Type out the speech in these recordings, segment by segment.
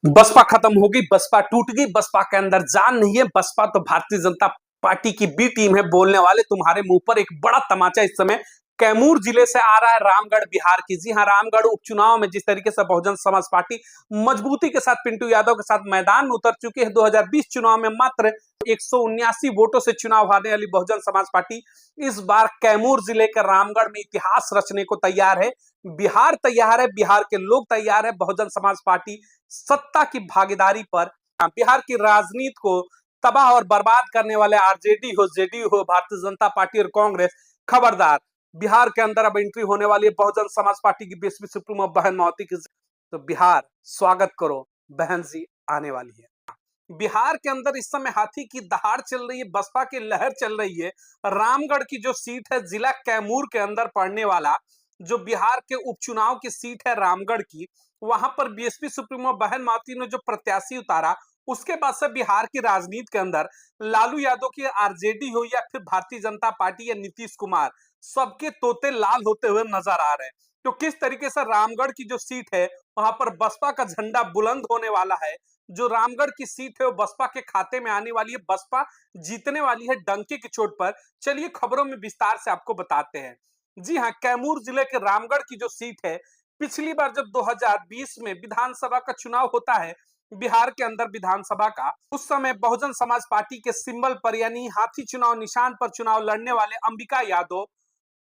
बसपा खत्म हो गई, बसपा टूट गई, बसपा के अंदर जान नहीं है। बसपा तो भारतीय जनता पार्टी की बी टीम है। बोलने वाले तुम्हारे मुंह पर एक बड़ा तमाचा इस समय कैमूर जिले से आ रहा है, रामगढ़ बिहार की। जी हां, रामगढ़ उपचुनाव में जिस तरीके से बहुजन समाज पार्टी मजबूती के साथ पिंटू यादव के साथ मैदान में उतर चुकी है। 2020 चुनाव में मात्र 179 वोटों से चुनाव हारने वाली बहुजन समाज पार्टी इस बार कैमूर जिले के रामगढ़ में इतिहास रचने को तैयार है। बिहार तैयार है, बिहार के लोग तैयार है। बहुजन समाज पार्टी सत्ता की भागीदारी पर बिहार की राजनीति को तबाह और बर्बाद करने वाले आरजेडी हो, जेडीयू हो, भारतीय जनता पार्टी और कांग्रेस, खबरदार। बिहार के अंदर अब एंट्री होने वाली है बहुजन समाज पार्टी की 20वीं सुप्रीमो बहन माओती की। तो बिहार स्वागत करो, बहन जी आने वाली है। बिहार के अंदर इस समय हाथी की दहाड़ चल रही है, बसपा की लहर चल रही है। रामगढ़ की जो सीट है, जिला कैमूर के अंदर पड़ने वाला जो बिहार के उपचुनाव की सीट है रामगढ़ की, वहां पर बीएसपी सुप्रीमो बहन माओती ने जो प्रत्याशी उतारा, उसके बाद से बिहार की राजनीति के अंदर लालू यादव की आरजेडी हो या फिर भारतीय जनता पार्टी या नीतीश कुमार, सबके तोते लाल होते हुए नजर आ रहे हैं। तो किस तरीके से रामगढ़ की जो सीट है वहां पर बसपा का झंडा बुलंद होने वाला है। जो रामगढ़ की सीट है वो बसपा के खाते में आने वाली है, बसपा जीतने वाली है डंके की चोट पर। चलिए खबरों में विस्तार से आपको बताते हैं। जी हां, कैमूर जिले के रामगढ़ की जो सीट है, पिछली बार जब 2020 में विधानसभा का चुनाव होता है बिहार के अंदर विधानसभा का, उस समय बहुजन समाज पार्टी के सिंबल पर यानी हाथी चुनाव निशान पर चुनाव लड़ने वाले अंबिका यादव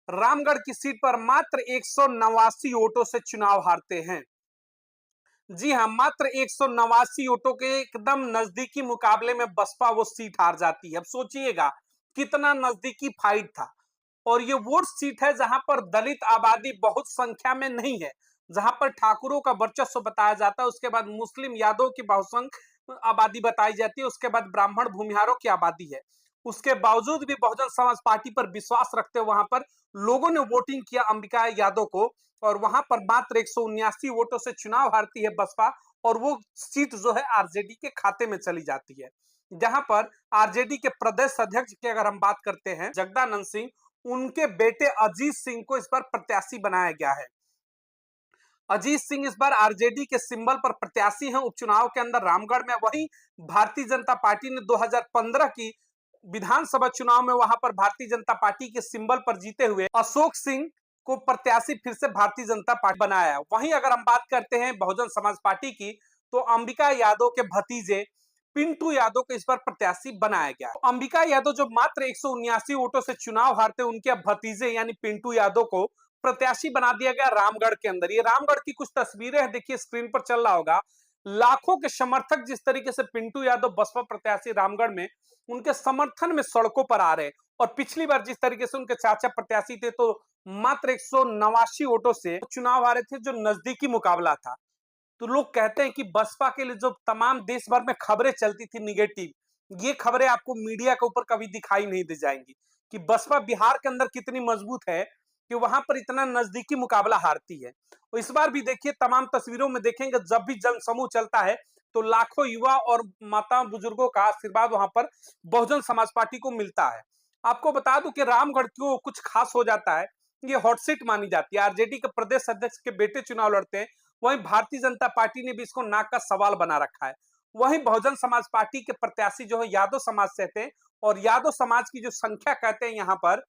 रामगढ़ की सीट पर मात्र 189 वोटों से चुनाव हारते हैं। जी हां, मात्र 189 वोटों के एकदम नजदीकी मुकाबले में बसपा वो सीट हार जाती है। अब सोचिएगा कितना नजदीकी फाइट था। और ये वो सीट है जहां पर दलित आबादी बहुत संख्या में नहीं है, जहां पर ठाकुरों का वर्चस्व बताया जाता है, उसके बाद मुस्लिम यादव की बहुसंख्य आबादी बताई जाती है, उसके बाद ब्राह्मण भूमिहारों की आबादी है। उसके बावजूद भी बहुजन समाज पार्टी पर विश्वास रखते हुए वहां पर लोगों ने वोटिंग किया अंबिका यादव को, और वहां पर मात्र 179 वोटों से चुनाव हारती है बसपा, और वो सीट जो है आरजेडी के खाते में चली जाती है। जहां पर आरजेडी के प्रदेश अध्यक्ष की अगर हम बात करते हैं, जगदानंद सिंह, उनके बेटे अजीत सिंह को इस बार प्रत्याशी बनाया गया है। अजीत सिंह इस बार आरजेडी के सिंबल पर प्रत्याशी हैं उपचुनाव के अंदर रामगढ़ में। वहीं भारतीय जनता पार्टी ने 2015 की विधानसभा चुनाव में वहां पर भारतीय जनता पार्टी के सिंबल पर जीते हुए अशोक सिंह को प्रत्याशी फिर से भारतीय जनता पार्टी बनाया। वहीं अगर हम बात करते हैं बहुजन समाज पार्टी की, तो अंबिका यादव के भतीजे पिंटू यादव को इस बार प्रत्याशी बनाया गया। अंबिका यादव जो मात्र 179 वोटों से चुनाव हारते, उनके भतीजे यानी पिंटू यादव को प्रत्याशी बना दिया गया रामगढ़ के अंदर। ये रामगढ़ की कुछ तस्वीरें हैं, देखिए स्क्रीन पर चल रहा होगा। लाखों के समर्थक जिस तरीके से पिंटू यादव बसपा प्रत्याशी रामगढ़ में उनके समर्थन में सड़कों पर आ रहे हैं। और पिछली बार जिस तरीके से उनके चाचा प्रत्याशी थे, तो मात्र 189 वोटों से चुनाव हारे थे, जो नजदीकी मुकाबला था। तो लोग कहते हैं कि बसपा के लिए जो तमाम देश भर में खबरें चलती थी निगेटिव, ये खबरें आपको मीडिया के ऊपर कभी दिखाई नहीं दे जाएंगी कि बसपा बिहार के अंदर कितनी मजबूत है कि वहां पर इतना नजदीकी मुकाबला हारती है। और इस बार भी देखिए, तमाम तस्वीरों में देखेंगे जब भी जनसमूह चलता है तो लाखों युवा और माता बुजुर्गों का आशीर्वाद वहां पर बहुजन समाज पार्टी को मिलता है। आपको बता दूं कि रामगढ़ क्यों कुछ खास हो जाता है, ये हॉट सीट मानी जाती है। आरजेडी के प्रदेश अध्यक्ष के बेटे चुनाव लड़ते हैं, वहीं भारतीय जनता पार्टी ने भी इसको नाक का सवाल बना रखा है। वहीं बहुजन समाज पार्टी के प्रत्याशी जो है यादव समाज से थे, और यादव समाज की जो संख्या कहते हैं यहाँ पर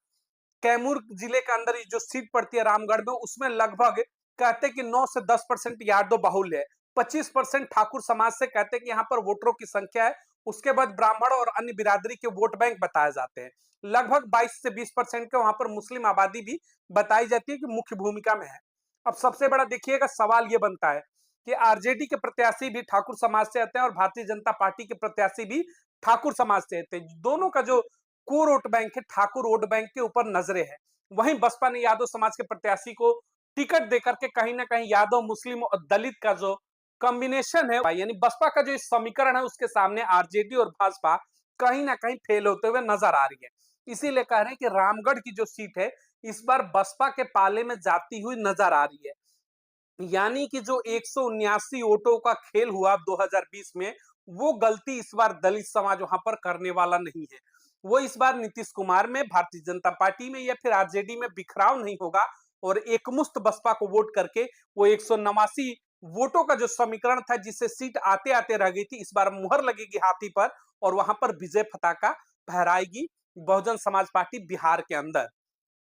कैमूर जिले के अंदर जो सीट पड़ती है रामगढ़ में, उसमें लगभग कहते हैं कि 9 से 10% यादव बाहुल्य है। 25% ठाकुर समाज से कहते हैं कि यहाँ पर वोटरों की संख्या है। उसके बाद ब्राह्मण और अन्य बिरादरी के वोट बैंक बताए जाते हैं। लगभग 22 से 20% के वहां पर मुस्लिम आबादी भी बताई जाती है कि मुख्य भूमिका में है। अब सबसे बड़ा देखिएगा सवाल ये बनता है कि आरजेडी के प्रत्याशी भी ठाकुर समाज से आते हैं और भारतीय जनता पार्टी के प्रत्याशी भी ठाकुर समाज से आते हैं। दोनों का जो कोर वोट बैंक है, ठाकुर वोट बैंक के ऊपर नजरे है। वहीं बसपा ने यादव समाज के प्रत्याशी को टिकट देकर के कहीं ना कहीं यादव, मुस्लिम और दलित का जो कॉम्बिनेशन है, यानी बसपा का जो समीकरण है, उसके सामने आरजेडी और भाजपा कहीं ना कहीं फेल होते हुए नजर आ रही है। इसीलिए कह रहे हैं कि रामगढ़ की जो सीट है इस बार बसपा के पाले में जाती हुई नजर आ रही है। यानी कि जो 179 वोटों का खेल हुआ 2020 में, वो गलती इस बार दलित समाज वहां पर करने वाला नहीं है। वो इस बार नीतीश कुमार में, भारतीय जनता पार्टी में या फिर आरजेडी में बिखराव नहीं होगा, और एकमुश्त बसपा को वोट करके वो 189 वोटों का जो समीकरण था, जिससे सीट आते आते रह गई थी, इस बार मुहर लगेगी हाथी पर और वहां पर विजय पताका फहराएगी बहुजन समाज पार्टी बिहार के अंदर।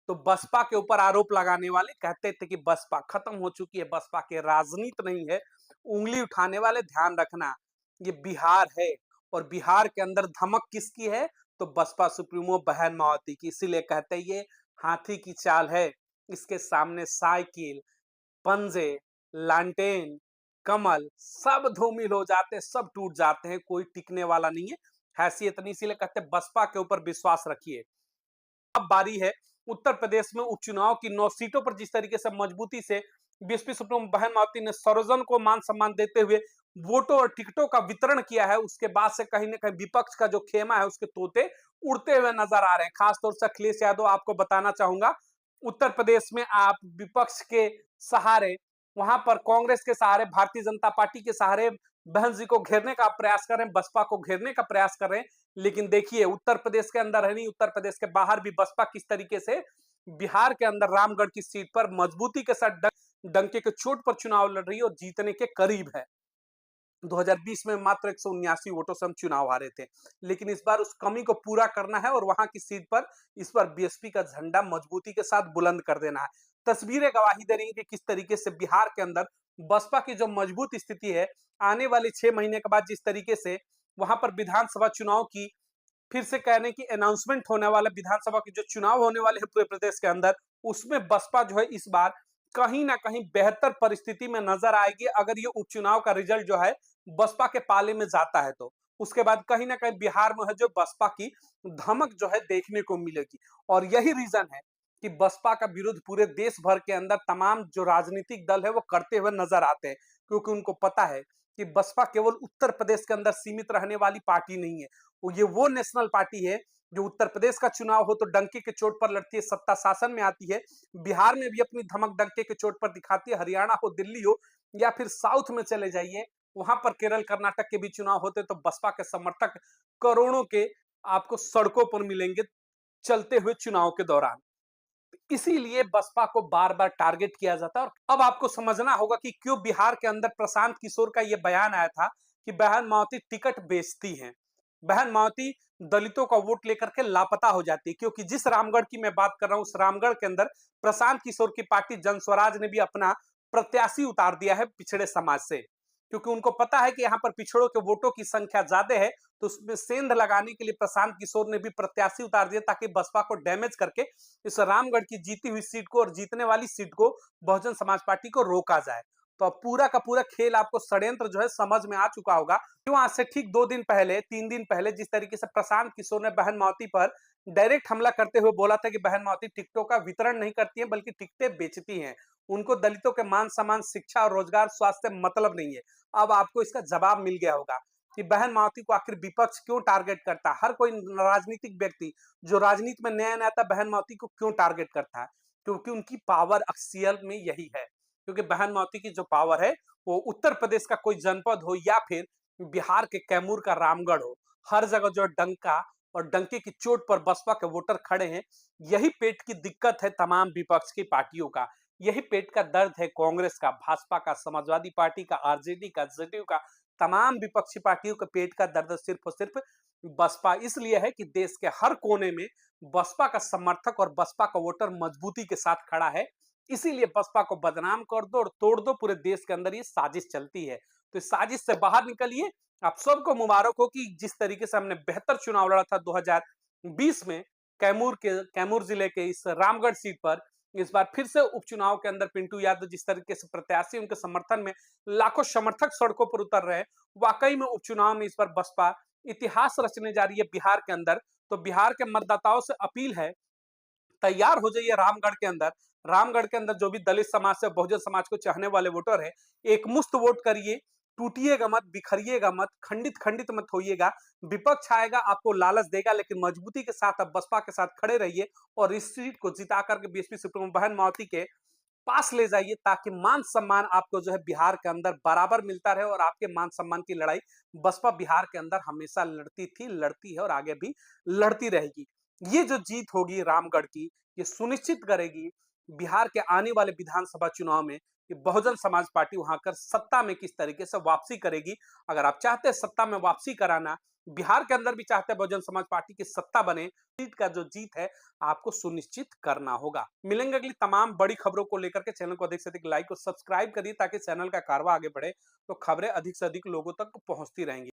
तो बसपा के ऊपर आरोप लगाने वाले कहते थे कि बसपा खत्म हो चुकी है, बसपा के राजनीति नहीं है। उंगली उठाने वाले ध्यान रखना, ये बिहार है और बिहार के अंदर धमक किसकी है? तो बसपा सुप्रीमो बहन मायावती की। इसीलिए कहते हैं ये हाथी की चाल है, इसके सामने साइकिल, पंजे, लालटेन, कमल सब धूमिल हो जाते हैं, सब टूट जाते हैं, कोई टिकने वाला नहीं है। हैसियत नहीं, इसीलिए कहते हैं बसपा के ऊपर विश्वास रखिए। अब बारी है उत्तर प्रदेश में उपचुनाव की। 9 सीटों पर जिस तरीके से मजबूती से बीएसपी सुप्रीमो बहन मायावती ने सर्वजन को मान सम्मान देते हुए वोटों और टिकटों का वितरण किया है, उसके बाद से कहीं ना कहीं विपक्ष का जो खेमा है उसके तोते उड़ते हुए नजर आ रहे हैं। खासतौर से अखिलेश यादव, आपको बताना चाहूंगा, उत्तर प्रदेश में आप विपक्ष के सहारे, वहां पर कांग्रेस के सहारे, भारतीय जनता पार्टी के सहारे बहन जी को घेरने का प्रयास कर रहे हैं, बसपा को घेरने का प्रयास कर रहे हैं। लेकिन देखिए उत्तर प्रदेश के अंदर है नहीं, उत्तर प्रदेश के बाहर भी बसपा किस तरीके से बिहार के अंदर रामगढ़ की सीट पर मजबूती के साथ डंके के चोट पर चुनाव लड़ रही है और जीतने के करीब है। 2020 में मात्र 179 वोटों से हम चुनाव हारे थे, लेकिन इस बार उस कमी को पूरा करना है और वहां की सीट पर इस बार बीएसपी का झंडा मजबूती के साथ बुलंद कर देना है। तस्वीरें गवाही दे रही हैं कि किस तरीके से बिहार के अंदर बसपा की जो मजबूत स्थिति है, आने वाले 6 महीने के बाद जिस तरीके से वहां पर विधानसभा चुनाव की फिर से कहने की अनाउंसमेंट होने वाला, विधानसभा के जो चुनाव होने वाले हैं पूरे प्रदेश के अंदर, उसमें बसपा जो है इस बार कहीं ना कहीं बेहतर परिस्थिति में नजर आएगी। अगर ये उपचुनाव का रिजल्ट जो है बसपा के पाले में जाता है तो उसके बाद कहीं ना कहीं बिहार में है जो बसपा की धमक जो है देखने को मिलेगी। और यही रीजन है कि बसपा का विरोध पूरे देश भर के अंदर तमाम जो राजनीतिक दल है वो करते हुए नजर आते हैं, क्योंकि उनको पता है कि बसपा केवल उत्तर प्रदेश के अंदर सीमित रहने वाली पार्टी नहीं है, वो नेशनल पार्टी है जो उत्तर प्रदेश का चुनाव हो तो डंके के चोट पर लड़ती है, सत्ता शासन में आती है, बिहार में भी अपनी धमक डंके के चोट पर दिखाती है, हरियाणा हो, दिल्ली हो, या फिर साउथ में चले जाइए, वहां पर केरल कर्नाटक के भी चुनाव होते तो बसपा के समर्थक करोड़ों के आपको सड़कों पर मिलेंगे चलते हुए चुनाव के दौरान। इसीलिए बसपा को बार बार टारगेट किया जाता है। और अब आपको समझना होगा कि क्यों बिहार के अंदर प्रशांत किशोर का यह बयान आया था कि बहन मायावती टिकट बेचती हैं, बहन मायावती दलितों का वोट लेकर के लापता हो जाती है। क्योंकि जिस रामगढ़ की मैं बात कर रहा हूं, उस रामगढ़ के अंदर प्रशांत किशोर की पार्टी जन स्वराज ने भी अपना प्रत्याशी उतार दिया है पिछड़े समाज से, क्योंकि उनको पता है कि यहाँ पर पिछड़ों के वोटों की संख्या ज्यादा है। तो उसमें सेंध लगाने के लिए प्रशांत किशोर ने भी प्रत्याशी उतार दिया ताकि बसपा को डैमेज करके इस रामगढ़ की जीती हुई सीट को और जीतने वाली सीट को बहुजन समाज पार्टी को रोका जाए। तो अब पूरा का पूरा खेल आपको षड्यंत्र जो है समझ में आ चुका होगा। क्यों आज से ठीक 2 दिन पहले, 3 दिन पहले जिस तरीके से प्रशांत किशोर ने बहन मायावती पर डायरेक्ट हमला करते हुए बोला था कि बहन मायावती टिकटों का वितरण नहीं करती है बल्कि टिकटें बेचती हैं, उनको दलितों के मान सम्मान, शिक्षा और रोजगार, स्वास्थ्य मतलब नहीं है। अब आपको इसका जवाब मिल गया होगा कि बहन मायावती को आखिर विपक्ष क्यों टारगेट करता है। हर कोई राजनीतिक व्यक्ति जो राजनीति में नया नया था बहन मायावती को क्यों टारगेट करता है, क्योंकि उनकी पावर अक्सियल में यही है। क्योंकि बहन मायावती की जो पावर है वो उत्तर प्रदेश का कोई जनपद हो या फिर बिहार के कैमूर का रामगढ़ हो, हर जगह जो डंका और डंके की चोट पर बसपा के वोटर खड़े हैं। यही पेट की दिक्कत है तमाम विपक्ष की पार्टियों का, यही पेट का दर्द है कांग्रेस का, भाजपा का, समाजवादी पार्टी का, आरजेडी का, जेडीयू का, तमाम विपक्षी पार्टियों के पेट का दर्द सिर्फ और सिर्फ बसपा इसलिए है कि देश के हर कोने में बसपा का समर्थक और बसपा का वोटर मजबूती के साथ खड़ा है। इसीलिए बसपा को बदनाम कर दो और तोड़ दो, पूरे देश के अंदर ये साजिश चलती है। तो इस साजिश से बाहर निकलिए। आप सबको मुबारक हो कि जिस तरीके से हमने बेहतर चुनाव लड़ा था 2020 में कैमूर जिले के इस रामगढ़ सीट पर, इस बार फिर से उपचुनाव के अंदर पिंटू यादव जिस तरीके से प्रत्याशी, उनके समर्थन में लाखों समर्थक सड़कों पर उतर रहे हैं, वाकई में उपचुनाव में इस बार बसपा इतिहास रचने जा रही है बिहार के अंदर। तो बिहार के मतदाताओं से अपील है, तैयार हो जाइए रामगढ़ के अंदर। रामगढ़ के अंदर जो भी दलित समाज से बहुजन समाज को चाहने वाले वोटर है, एक मुश्त वोट करिए, टूटिएगा मत, बिखरिएगा मत, खंडित खंडित मत होइएगा। विपक्ष आएगा आपको लालच देगा, लेकिन मजबूती के साथ अब बसपा के साथ खड़े रहिए और इस सीट को जिता करके बीएसपी सुप्रीमो बहन मायावती के पास ले जाइए, ताकि मान सम्मान आपको जो है बिहार के अंदर बराबर मिलता रहे और आपके मान सम्मान की लड़ाई बसपा बिहार के अंदर हमेशा लड़ती थी, लड़ती है और आगे भी लड़ती रहेगी। ये जो जीत होगी रामगढ़ की, ये सुनिश्चित करेगी बिहार के आने वाले विधानसभा चुनाव में कि बहुजन समाज पार्टी वहां कर सत्ता में किस तरीके से वापसी करेगी। अगर आप चाहते हैं सत्ता में वापसी कराना, बिहार के अंदर भी चाहते हैं बहुजन समाज पार्टी की सत्ता बने, सीट का जो जीत है आपको सुनिश्चित करना होगा। मिलेंगे अगली तमाम बड़ी खबरों को लेकर के। चैनल को अधिक से अधिक लाइक और सब्सक्राइब करिए ताकि चैनल का कारवा आगे बढ़े, तो खबरें अधिक से अधिक लोगों तक पहुंचती रहेंगी।